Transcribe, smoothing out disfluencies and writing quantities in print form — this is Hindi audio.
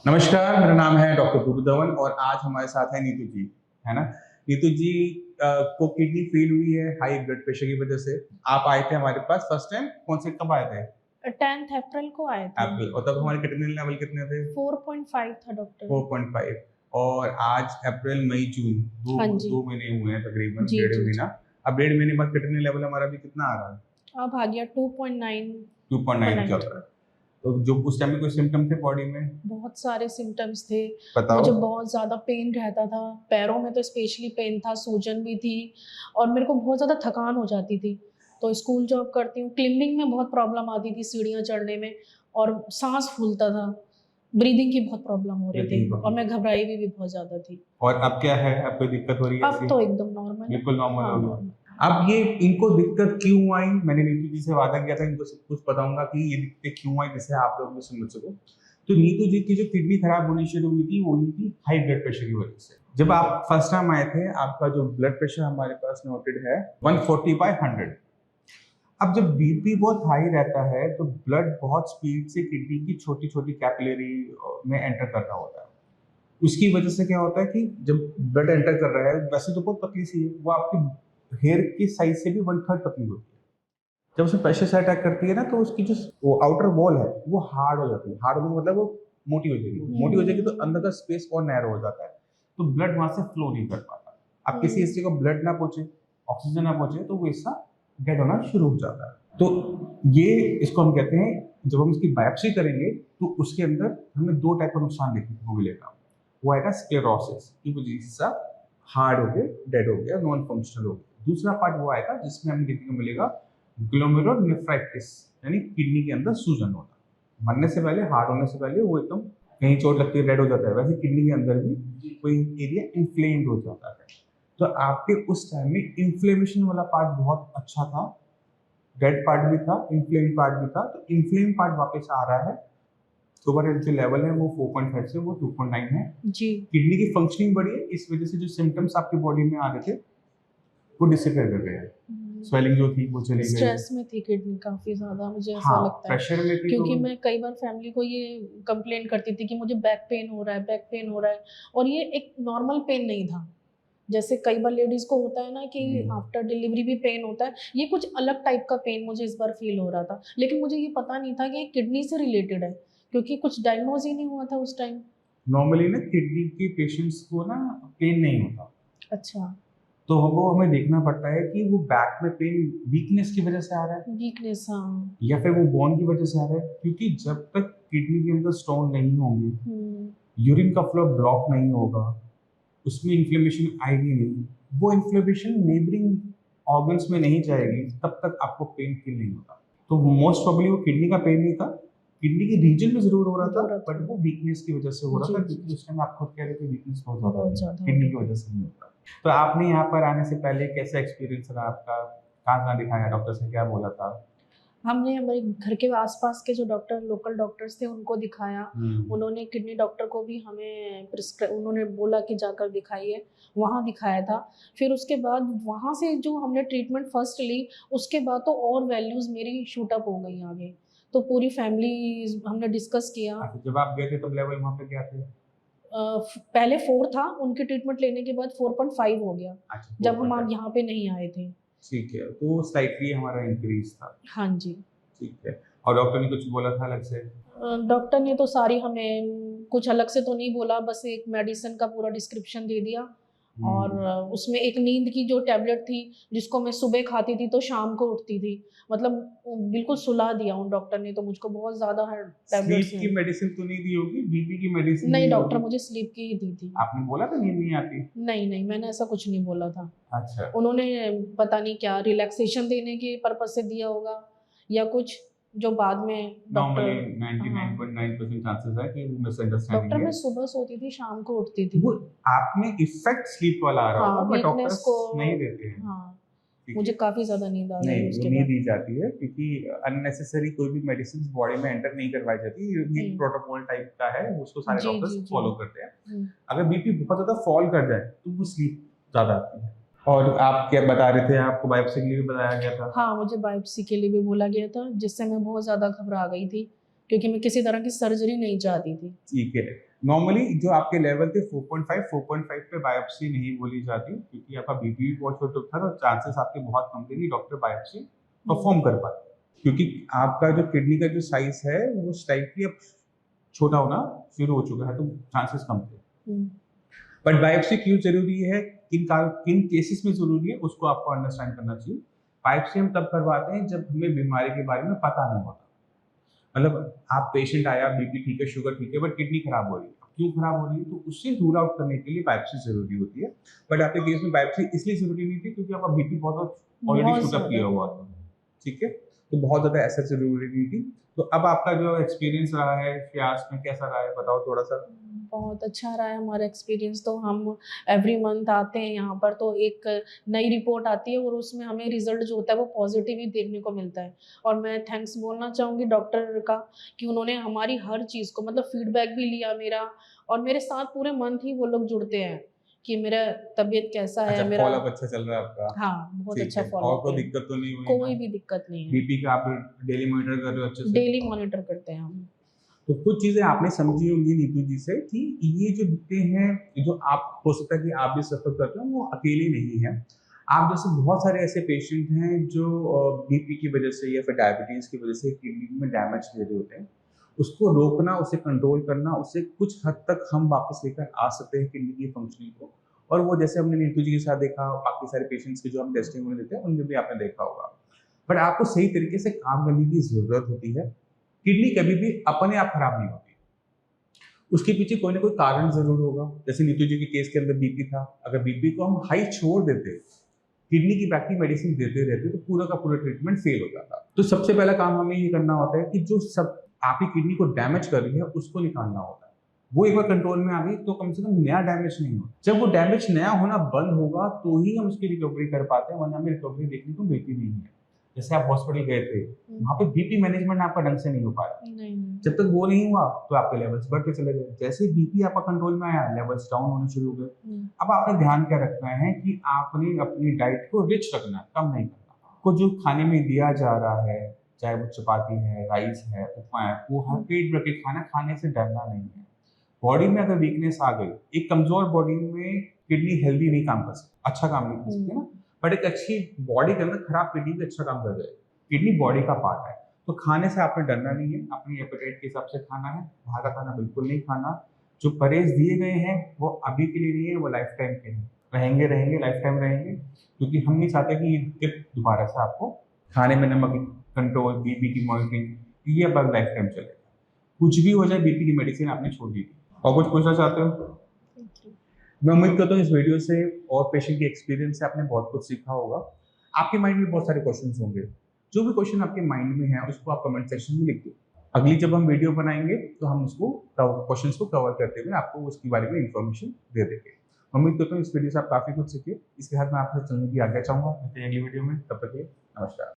नमस्कार, मेरा नाम है डॉक्टर गुरु धवन और आज हमारे साथ है नीतू जी, है ना? नीतू जी को किडनी फेल हुई है हाई ब्लड प्रेशर की वजह से। आप आए थे हमारे पास फर्स्ट टाइम कौन से कब आए थे? 10th अप्रैल को आए थे। अप्रैल। और तब हमारे किडनी लेवल कितने थे? 4.5 था डॉक्टर। 4.5। और आज अप्रैल मई जून हाँ दो जी। दो महीने हुए हैं तकरीबन, जी डेढ़ जी जी। महीना। अब डेढ़ महीने बाद किडनी लेवल हमारा भी कितना आ रहा है? अब आ गया 2.9। 2.9 चल रहा है। तो जो उस टाइम में कोई सिम्टम थे बॉडी में? बहुत सारे सिम्टम्स थे। बताओ। मुझे बहुत ज़्यादा पेन रहता था, पैरों में तो स्पेशली पेन था, सूजन भी थी और मेरे को बहुत ज़्यादा थकान हो जाती थी। तो स्कूल जॉब करती हूँ, क्लिम्बिंग में बहुत प्रॉब्लम आती थी सीढ़ियाँ चढ़ने में और साँस फूलता था। ब्रीदिंग की बहुत प्रॉब्लम हो रही थी और मैं घबराई भी बहुत ज़्यादा थी। और अब क्या है? अब कोई दिक्कत हो रही है अब ऐसी? तो एकदम नॉर्मल है। बिल्कुल नॉर्मल हाँ, हो गई। नॉर्मल। अब ये इनको दिक्कत क्यों आई? मैंने नीतू जी से वादा किया था इनको सब कुछ बताऊंगा कि ये दिक्कतें क्यों आई, जिससे आप लोग भी समझ सको। तो नीतू जी की जो किडनी खराब होनी शुरू हुई थी वो हुई थी हाई ब्लड प्रेशर की वजह से। जब आप फर्स्ट टाइम आए थे आपका जो ब्लड प्रेशर हमारे पास नोटेड है 140/100। अब जब बीपी बहुत हाई रहता है तो ब्लड बहुत स्पीड से किडनी की छोटी छोटी कैपिलरी में एंटर कर रहा होता है। उसकी वजह से क्या होता है कि जब ब्लड एंटर कर रहा है, वैसे तो बहुत पतली सी है, वो आपकी हेयर की साइज से भी 1/3 पतली होती है। जब उसमें प्रेशर से अटैक करती है ना तो उसकी जो वो आउटर वॉल है वो हार्ड हो जाती है। हार्ड होने का मतलब वो मोटी हो जाएगी। मोटी हो जाएगी तो अंदर का स्पेस और नैरो हो जाता है, तो ब्लड वहां से फ्लो नहीं कर पाता। अब किसी हिस्से को ब्लड ना पहुंचे, ऑक्सीजन ना पहुंचे तो वो हिस्सा डेड होना शुरू हो जाता है। तो ये इसको हम कहते हैं, जब हम इसकी बायोप्सी करेंगे तो उसके अंदर हमें दो टाइप का नुकसान देखने को मिलेगा। वो आएगा स्क्लेरोसिस की वजह से हिस्सा हार्ड हो गया, डेड हो गया, नॉन फंक्शनल हो गया। दूसरा पार्ट वो आएगा जिसमें हमें देखने को मिलेगा ग्लोमेरुलोनेफ्राइटिस, यानी किडनी के अंदर सूजन होना। मरने से पहले, हार्ड होने से पहले वो एकदम कहीं चोट लगती है रेड हो जाता है, वैसे किडनी के अंदर भी कोई एरिया इन्फ्लेम्ड हो जाता है। तो आपके उस टाइम में इन्फ्लेमेशन वाला पार्ट बहुत अच्छा था, डेड पार्ट भी था, इन्फ्लेम्ड पार्ट भी था। तो इन्फ्लेम्ड पार्ट वापस आ रहा है। तो ओवरऑल जो लेवल है वो 4.5 से वो 2.9 है। जी। किडनी की फंक्शनिंग बढ़ी है, इस वजह से जो सिम्टम्स आपकी बॉडी में आ रहे थे वो डिसअपियर कर गए हैं। स्वेलिंग जो थी वो चली गई। स्ट्रेस में थी किडनी काफ़ी ज़्यादा, मुझे ऐसा हाँ, लगता है। प्रेशर में थी क्योंकि तो मैं कई बार फैमिली को ये कंप्लेन करती थी कि मुझे बैक पेन हो रहा है, बैक पेन हो रहा है, और ये एक नॉर्मल पेन नहीं था। जैसे कई बार लेडीज़ को होता है ना कि आफ्टर डिलीवरी भी पेन होता है, ये कुछ अलग टाइप का पेन मुझे इस बार फ़ील हो रहा था। लेकिन मुझे ये पता नहीं था कि ये किडनी से रिलेटेड है, क्योंकि कुछ डायग्नोज़ ही नहीं हुआ था उस टाइम। नॉर्मली ना किडनी के पेशेंट्स को ना पेन नहीं होता, अच्छा। तो वो हमें देखना पड़ता है कि वो बैक में पेन वीकनेस की वजह से आ रहा है वीकनेस, हाँ। या फिर वो बोन की वजह से आ रहा है। क्योंकि जब तक किडनी के अंदर स्टोन नहीं होंगे, यूरिन का फ्लो ब्लॉक नहीं होगा, उसमें इन्फ्लेमेशन आएगी नहीं, वो इन्फ्लेमेशन नेबरिंग ऑर्गन्स में नहीं जाएगी, तब तक आपको पेन फील नहीं होता। तो मोस्ट प्रोबेबली वो किडनी का पेन नहीं था, किडनी के रीजन में जरूर हो रहा था, बट वो वीकनेस की वजह से हो रहा था। क्योंकि उस टाइम आप खुद कह रहे थे वीकनेस बहुत ज्यादा किडनी की वजह से नहीं होता। तो आपने यहाँ पर आने से पहले कैसा एक्सपीरियंस रहा आपका? कहाँ कहाँ दिखाया, डॉक्टर से क्या बोला था? हमने हमारे घर के आसपास के जो डॉक्टर, लोकल डॉक्टर्स थे, उनको दिखाया। उन्होंने किडनी डॉक्टर को भी हमें उन्होंने बोला कि जाकर दिखाइए, वहाँ दिखाया था। फिर उसके बाद वहाँ से जो हमने ट्रीटमेंट फर्स्ट ली, उसके बाद तो और वैल्यूज़ मेरी शूट अप हो गई आगे। तो पूरी फैमिली हमने डिस्कस किया। अच्छा, जब आप गए थे तब लेवल वहाँ पे क्या थे? पहले 4 था, उनकी ट्रीटमेंट लेने के बाद 4.5 हो गया। अच्छा, जब हम यहाँ पे नहीं आए थे। ठीक है, तो स्लाइटली हमारा इंक्रीज था। हाँ जी। ठीक है। और डॉक्टर ने कुछ बोला था अलग से? डॉक्टर ने तो सारी हमें कुछ अलग से तो नहीं बोला, बस एक मेडिसिन का पूरा डिस्क्रिप्शन दे दिया। और उसमें एक नींद की जो टैबलेट थी, जिसको मैं सुबह खाती थी तो शाम को उठती थी। मतलब बिल्कुल सुला दिया उन डॉक्टर ने तो मुझको, बहुत ज़्यादा टैबलेट्स स्लीप की हैं। मेडिसिन तो नहीं दी होगी? बीपी की मेडिसिन नहीं, दी डॉक्टर होगी? मुझे स्लीप की ही दी थी। आपने बोला था नींद नहीं आती? नहीं, मैंने ऐसा कुछ नहीं बोला था। अच्छा। उन्होंने पता नहीं क्या रिलैक्सेशन देने के पर्पज़ से दिया होगा या कुछ, जो बाद में नॉर्मली डॉक्टर। हाँ। 99.9% चांसेस है कि वो मिसअंडरस्टैंडिंग डॉक्टर, है। मैं सुबह सोती थी, शाम को उठती थी। वो आप में इफेक्ट स्लीप वाला आ रहा हाँ, होगा, बट वीकनेस डॉक्टर्स को। नहीं देते हैं। हाँ, ठीक मुझे है? काफ़ी ज़्यादा नींद आ नहीं, गई वो उसके नहीं बाद। दी जाती है क्योंकि अननेसेसरी कोई भी मेडिसिन बॉडी में एंटर नहीं करवाई जाती। ये प्रोटोकॉल टाइप का है, उसको सारे जी, डॉक्टर्स जी, जी। फॉलो करते हैं। अगर बीपी बहुत ज़्यादा फॉल कर जाए तो वो स्लीप ज़्यादा आती है। और आप क्या बता रहे थे, आपको बायोप्सी के लिए भी बताया गया था? हाँ, मुझे बायोप्सी के लिए भी बोला गया था, जिससे मैं बहुत ज़्यादा घबरा गई थी, क्योंकि मैं किसी तरह की सर्जरी नहीं चाहती थी। ठीक है। नॉर्मली जो आपके लेवल थे 4.5 पे बायोप्सी नहीं बोली जाती, क्योंकि आपका बीपी भी बहुत छोटा था, तो चांसेस आपके बहुत कम थे कि डॉक्टर बायोप्सी परफॉर्म कर पाए, क्योंकि आपका जो किडनी का जो साइज है वो स्लाइटली अब छोटा होना शुरू हो चुका है, तो चांसेस कम थे। बट बायोप्सी क्यों जरूरी है, किन केसेस में जरूरी है, उसको आपको अंडरस्टैंड करना चाहिए। बायोप्सी हम तब करवाते हैं जब हमें बीमारी के बारे में पता नहीं होता। मतलब आप पेशेंट आया, बीपी ठीक है, शुगर ठीक है, बट किडनी खराब हो रही है। क्यों खराब हो रही है, तो उससे रूल आउट करने के लिए बायोप्सी जरूरी होती है। बट आपके केस में बायोप्सी इसलिए जरूरी नहीं थी क्योंकि आपका बीपी बहुत ऑलरेडी शूट अप किया हुआ था, ठीक है, तो बहुत ज्यादा ऐसा जरूरी नहीं थी। तो अब आपका जो एक्सपीरियंस रहा है फ्यास में, कैसा रहा है बताओ थोड़ा सा। बहुत अच्छा रहा है हमारा एक्सपीरियंस। तो हम एवरी मंथ आते हैं यहाँ पर, तो एक नई रिपोर्ट आती है और उसमें हमें रिजल्ट जो होता है वो पॉजिटिव ही देखने को मिलता है। और मैं थैंक्स बोलना चाहूँगी डॉक्टर का कि उन्होंने हमारी हर चीज़ को मतलब फीडबैक भी लिया मेरा, और मेरे साथ पूरे मंथ ही वो लोग जुड़ते हैं कि मेरा तबीयत कैसा है। अच्छा, मेरा फॉलोअप अच्छा चल रहा है आपका? हाँ, बहुत ठीक अच्छा है, और फॉलोअप कोई है, दिक्कत तो नहीं हुई कोई ना? भी दिक्कत नहीं है। बीपी का आप डेली मॉनिटर कर रहे हो अच्छे से? डेली मॉनिटर करते हैं हम। तो कुछ चीजें आपने समझी होंगी नीतू जी से कि ये जो दिखते हैं, जो आप हो सकता है कि आप भी सफर करते हो, वो अकेले नहीं है। आप जैसे बहुत सारे ऐसे पेशेंट हैं जो बीपी की वजह से या फिर डायबिटीज की वजह से किडनी में डैमेज दे रहे होते हैं। उसको रोकना, उसे कंट्रोल करना, उससे कुछ हद तक हम वापस लेकर आ सकते हैं किडनी की फंक्शनिंग को। और वो जैसे हमने नीतू जी के साथ देखा, बाकी सारे पेशेंट्स के जो हम टेस्टिंग देते हैं उनमें भी आपने देखा होगा। बट आपको सही तरीके से काम करने की जरूरत होती है। किडनी कभी भी अपने आप खराब नहीं होती, उसके पीछे कोई ना कोई कारण जरूर होगा। जैसे नीतू जी के केस के अंदर बीपी था, अगर बीपी को हम हाई छोड़ देते, किडनी की बैक की मेडिसिन देते रहते, तो पूरा का पूरा ट्रीटमेंट फेल हो जाता। तो सबसे पहला काम हमें ये करना होता है कि जो सब आपकी किडनी को डैमेज कर रही है उसको निकालना होता है। वो एक बार कंट्रोल में आ गई तो कम से कम नया डैमेज नहीं होगा। जब वो डैमेज नया होना बंद होगा तो ही हम उसकी रिकवरी कर पाते हैं, वरना हमें रिकवरी देखने को मिलती नहीं है। जैसे आप हॉस्पिटल गए थे, वहां पे बीपी मैनेजमेंट आपका ढंग से नहीं हो पाया, नहीं। जब तक वो नहीं हुआ तो आपके लेवल्स बढ़ते चले गए। जैसे बीपी आपका कंट्रोल में आया, लेवल्स डाउन होने शुरू हो गए। अब आपने ध्यान क्या रखना है कि आपने अपनी डाइट को रिच रखना है, कम नहीं करना। आपको जो खाने में दिया जा रहा है, चाहे वो चपाती है, राइस है, उपमा है, वो हर पेट भर के खाना खाने से डरना नहीं है। बॉडी में अगर वीकनेस आ गई, एक कमजोर बॉडी में किडनी हेल्दी नहीं काम कर सकती, अच्छा काम नहीं कर सकती ना। बट एक अच्छी बॉडी के अंदर खराब किडनी भी अच्छा काम कर जाएगी। किडनी बॉडी का पार्ट है, तो खाने से आपने डरना नहीं है, अपनी एपेटाइट के हिसाब से खाना है, बाहर का खाना बिल्कुल नहीं खाना। जो परहेज दिए गए हैं वो अभी के लिए नहीं है, वो लाइफ टाइम के हैं, रहेंगे लाइफ टाइम रहेंगे, क्योंकि हम नहीं चाहते कि ये दिक्कत दोबारा से आपको खाने में नमक कंट्रोल, बीपी की मॉनिटरिंग, ये अब लाइफ टाइम चलेगा। कुछ भी हो जाए, बीपी की मेडिसिन आपने छोड़ दी थी। और कुछ पूछना चाहते हो? मैं उम्मीद करता हूँ इस वीडियो से और पेशेंट के एक्सपीरियंस से आपने बहुत कुछ सीखा होगा। आपके माइंड में बहुत सारे क्वेश्चंस होंगे, जो भी क्वेश्चन आपके माइंड में है उसको आप कमेंट सेक्शन में लिख दो। अगली जब हम वीडियो बनाएंगे तो हम उसको क्वेश्चंस को कवर करते हुए आपको उसके बारे में इंफॉर्मेशन दे देंगे। उम्मीद करता हूँ इस वीडियो से आप काफी कुछ सीखे। इसके साथ मैं आपसे चलने की आज्ञा चाहूंगा, मिलते हैं अगली वीडियो में, तब तक के लिए नमस्कार।